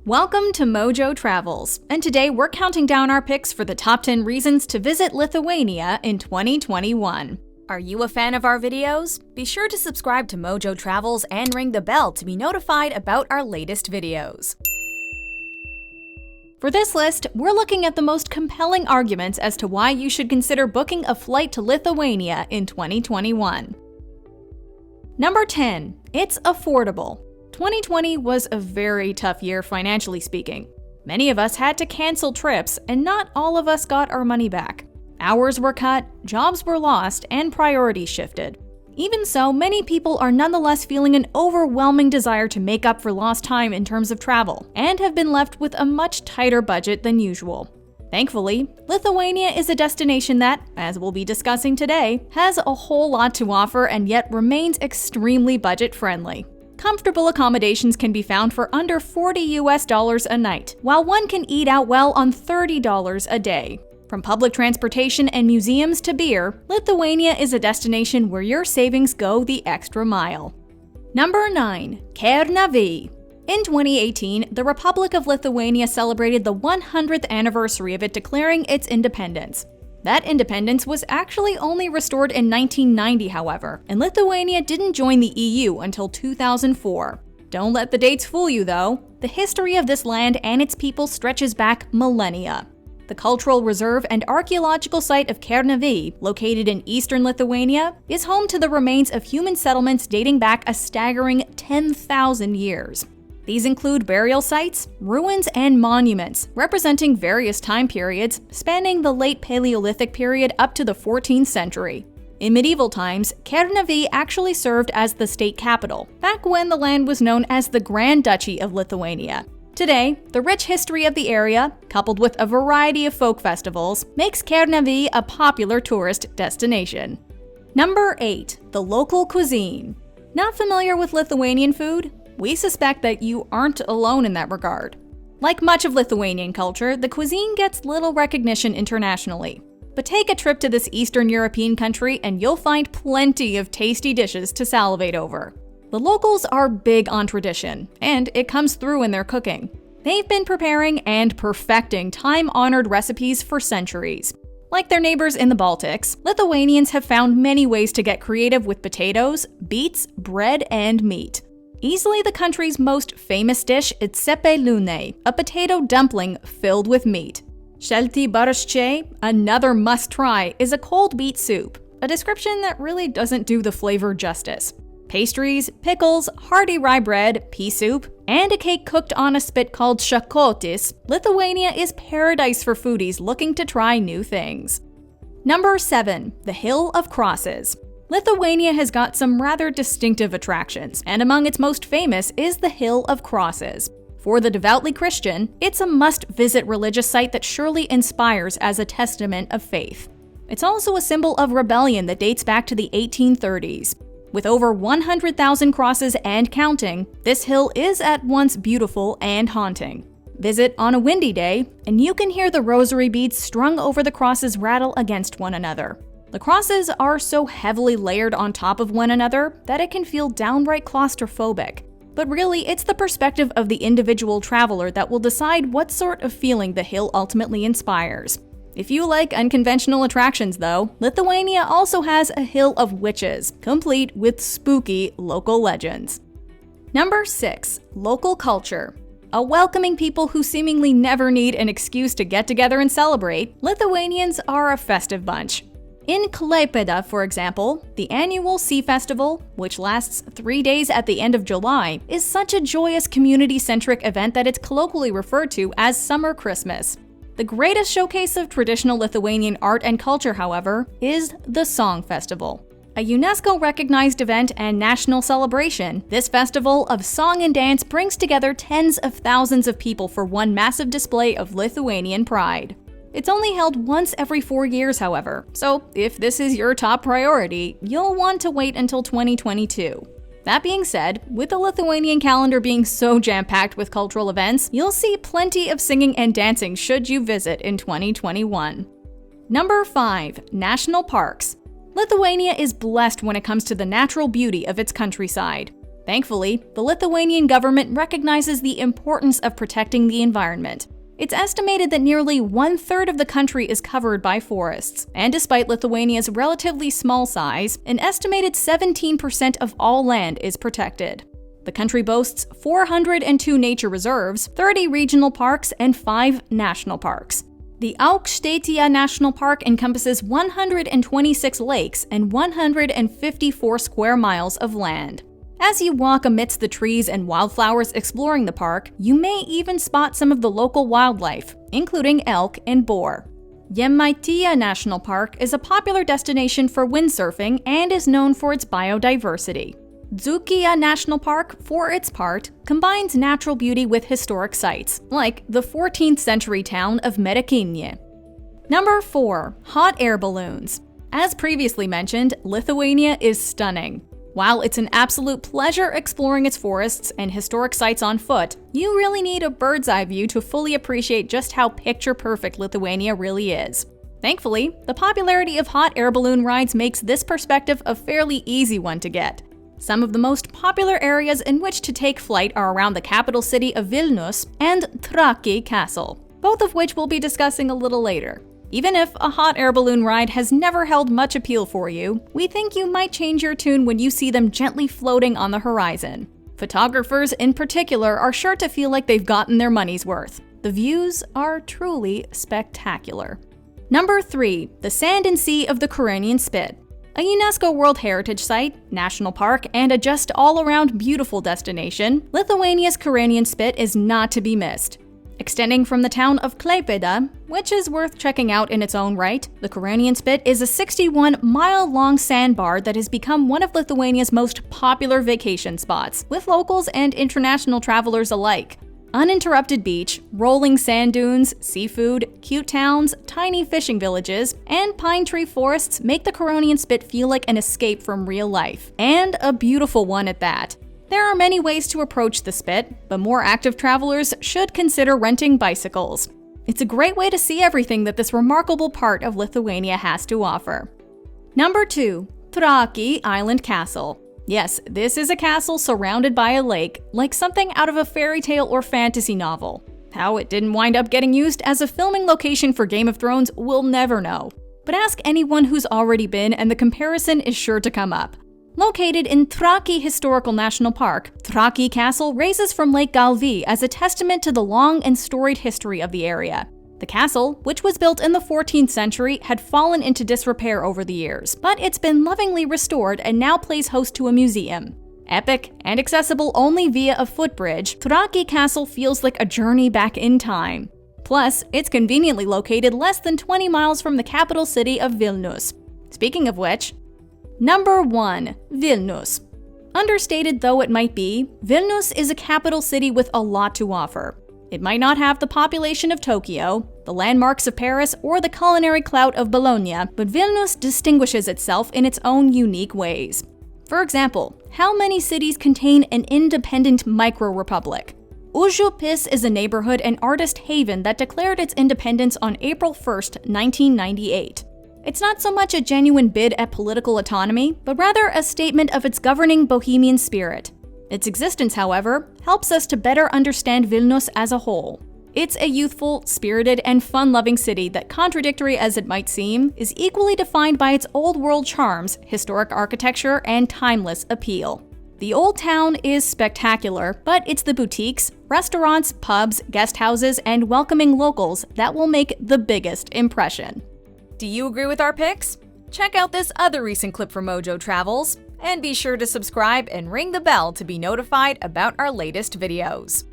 Welcome to Mojo Travels, and today we're counting down our picks for the top 10 reasons to visit Lithuania in 2021. Are you a fan of our videos? Be sure to subscribe to Mojo Travels and ring the bell to be notified about our latest videos. For this list, we're looking at the most compelling arguments as to why you should consider booking a flight to Lithuania in 2021. Number 10. It's affordable. 2020 was a very tough year financially speaking. Many of us had to cancel trips, and not all of us got our money back. Hours were cut, jobs were lost, and priorities shifted. Even so, many people are nonetheless feeling an overwhelming desire to make up for lost time in terms of travel, and have been left with a much tighter budget than usual. Thankfully, Lithuania is a destination that, as we'll be discussing today, has a whole lot to offer and yet remains extremely budget-friendly. Comfortable accommodations can be found for under $40 a night, while one can eat out well on $30 a day. From public transportation and museums to beer, Lithuania is a destination where your savings go the extra mile. Number 9. Kernavė. In 2018, the Republic of Lithuania celebrated the 100th anniversary of it declaring its independence. That independence was actually only restored in 1990, however, and Lithuania didn't join the EU until 2004. Don't let the dates fool you, though. The history of this land and its people stretches back millennia. The cultural reserve and archaeological site of Kernavė, located in eastern Lithuania, is home to the remains of human settlements dating back a staggering 10,000 years. These include burial sites, ruins, and monuments, representing various time periods spanning the late Paleolithic period up to the 14th century. In medieval times, Kernavė actually served as the state capital, back when the land was known as the Grand Duchy of Lithuania. Today, the rich history of the area, coupled with a variety of folk festivals, makes Kernavė a popular tourist destination. Number 8. The local cuisine. Not familiar with Lithuanian food? We suspect that you aren't alone in that regard. Like much of Lithuanian culture, the cuisine gets little recognition internationally. But take a trip to this Eastern European country and you'll find plenty of tasty dishes to salivate over. The locals are big on tradition, and it comes through in their cooking. They've been preparing and perfecting time-honored recipes for centuries. Like their neighbors in the Baltics, Lithuanians have found many ways to get creative with potatoes, beets, bread, and meat. Easily the country's most famous dish is cepelinai, a potato dumpling filled with meat. Šalti barščiai, another must-try, is a cold beet soup, a description that really doesn't do the flavor justice. Pastries, pickles, hearty rye bread, pea soup, and a cake cooked on a spit called šakotis, Lithuania is paradise for foodies looking to try new things. Number 7. The Hill of Crosses. Lithuania has got some rather distinctive attractions, and among its most famous is the Hill of Crosses. For the devoutly Christian, it's a must-visit religious site that surely inspires as a testament of faith. It's also a symbol of rebellion that dates back to the 1830s. With over 100,000 crosses and counting, this hill is at once beautiful and haunting. Visit on a windy day, and you can hear the rosary beads strung over the crosses rattle against one another. The crosses are so heavily layered on top of one another that it can feel downright claustrophobic. But really, it's the perspective of the individual traveler that will decide what sort of feeling the hill ultimately inspires. If you like unconventional attractions, though, Lithuania also has a Hill of Witches, complete with spooky local legends. Number 6. Local culture. A welcoming people who seemingly never need an excuse to get together and celebrate, Lithuanians are a festive bunch. In Klaipėda, for example, the annual Sea Festival, which lasts 3 days at the end of July, is such a joyous community-centric event that it's colloquially referred to as Summer Christmas. The greatest showcase of traditional Lithuanian art and culture, however, is the Song Festival. A UNESCO-recognized event and national celebration, this festival of song and dance brings together tens of thousands of people for one massive display of Lithuanian pride. It's only held once every 4 years, however, so if this is your top priority, you'll want to wait until 2022. That being said, with the Lithuanian calendar being so jam-packed with cultural events, you'll see plenty of singing and dancing should you visit in 2021. Number 5. National Parks. Lithuania is blessed when it comes to the natural beauty of its countryside. Thankfully, the Lithuanian government recognizes the importance of protecting the environment. It's estimated that nearly 1/3 of the country is covered by forests, and despite Lithuania's relatively small size, an estimated 17% of all land is protected. The country boasts 402 nature reserves, 30 regional parks, and 5 national parks. The Aukštaitija National Park encompasses 126 lakes and 154 square miles of land. As you walk amidst the trees and wildflowers exploring the park, you may even spot some of the local wildlife, including elk and boar. Žemaitija National Park is a popular destination for windsurfing and is known for its biodiversity. Dzūkija National Park, for its part, combines natural beauty with historic sites, like the 14th century town of Merekinė. Number 4. Hot air balloons. As previously mentioned, Lithuania is stunning. While it's an absolute pleasure exploring its forests and historic sites on foot, you really need a bird's eye view to fully appreciate just how picture-perfect Lithuania really is. Thankfully, the popularity of hot air balloon rides makes this perspective a fairly easy one to get. Some of the most popular areas in which to take flight are around the capital city of Vilnius and Trakė Castle, both of which we'll be discussing a little later. Even if a hot air balloon ride has never held much appeal for you, we think you might change your tune when you see them gently floating on the horizon. Photographers in particular are sure to feel like they've gotten their money's worth. The views are truly spectacular. Number 3. The Sand and Sea of the Kyrenian Spit. A UNESCO World Heritage Site, national park, and a just all-around beautiful destination, Lithuania's Kyrenian Spit is not to be missed. Extending from the town of Klaipėda, which is worth checking out in its own right, the Kyrenian Spit is a 61-mile-long sandbar that has become one of Lithuania's most popular vacation spots, with locals and international travelers alike. Uninterrupted beach, rolling sand dunes, seafood, cute towns, tiny fishing villages, and pine tree forests make the Kyrenian Spit feel like an escape from real life, and a beautiful one at that. There are many ways to approach the Spit, but more active travelers should consider renting bicycles. It's a great way to see everything that this remarkable part of Lithuania has to offer. Number 2. Trakė Island Castle. Yes, this is a castle surrounded by a lake, like something out of a fairy tale or fantasy novel. How it didn't wind up getting used as a filming location for Game of Thrones, we'll never know. But ask anyone who's already been and the comparison is sure to come up. Located in Trakė Historical National Park, Trakė Castle raises from Lake Galvė as a testament to the long and storied history of the area. The castle, which was built in the 14th century, had fallen into disrepair over the years, but it's been lovingly restored and now plays host to a museum. Epic and accessible only via a footbridge, Trakė Castle feels like a journey back in time. Plus, it's conveniently located less than 20 miles from the capital city of Vilnius. Speaking of which, Number 1. Vilnius. Understated though it might be, Vilnius is a capital city with a lot to offer. It might not have the population of Tokyo, the landmarks of Paris, or the culinary clout of Bologna, but Vilnius distinguishes itself in its own unique ways. For example, how many cities contain an independent micro-republic? Užupis is a neighborhood and artist haven that declared its independence on April 1st, 1998. It's not so much a genuine bid at political autonomy, but rather a statement of its governing bohemian spirit. Its existence, however, helps us to better understand Vilnius as a whole. It's a youthful, spirited, and fun-loving city that, contradictory as it might seem, is equally defined by its old-world charms, historic architecture, and timeless appeal. The old town is spectacular, but it's the boutiques, restaurants, pubs, guest houses, and welcoming locals that will make the biggest impression. Do you agree with our picks? Check out this other recent clip from Mojo Travels, and be sure to subscribe and ring the bell to be notified about our latest videos.